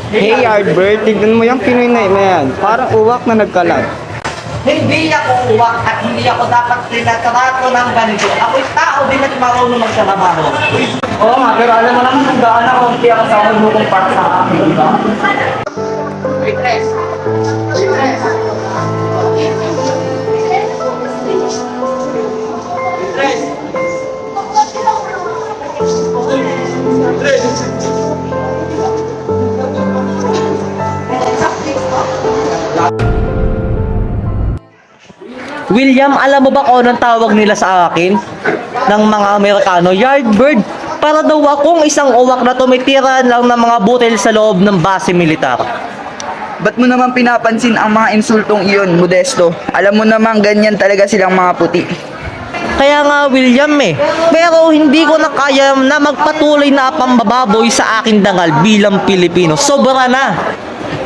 Hey Yardbird, tignan mo yung Pinoy na yan. Parang uwak na nagkalat. Hindi ako uwak at hindi ako dapat tinatrato ng ganito. Ako'y tao din at marunong magtrabaho. Oo nga, pero alam mo naman kung gaano kaunti ang sahod mo kumpara sa akin, di ba? Waitress. Waitress. Waitress. William, alam mo ba kung anong tawag nila sa akin ng mga Amerikano? Yardbird. Para daw akong isang uwak na tumitira lang ng mga butel sa loob ng base militar. Ba't mo naman pinapansin ang mga insultong iyon, Modesto? Alam mo naman ganyan talaga silang mga puti. Kaya nga William pero hindi ko na kaya na magpatuloy na pambababoy sa aking dangal bilang Pilipino. Sobra na.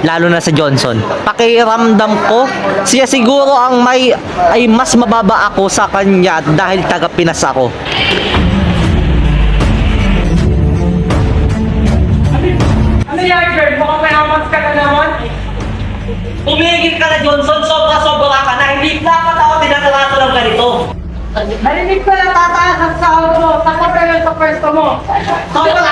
Lalo na sa Johnson. Pakiramdam ko, siya siguro ang ay mas mababa ako sa kanya dahil taga Pinas ako. Ano yan, girl? Mukhang may amas ka na naman. Tumigil ka na, Johnson. Sobra-sobra ka na. Hindi dapat ako tinatrato ng ganito. Narinig ko na tataas ang sahod mo. Takot ka lang sa pwesto mo. Sobra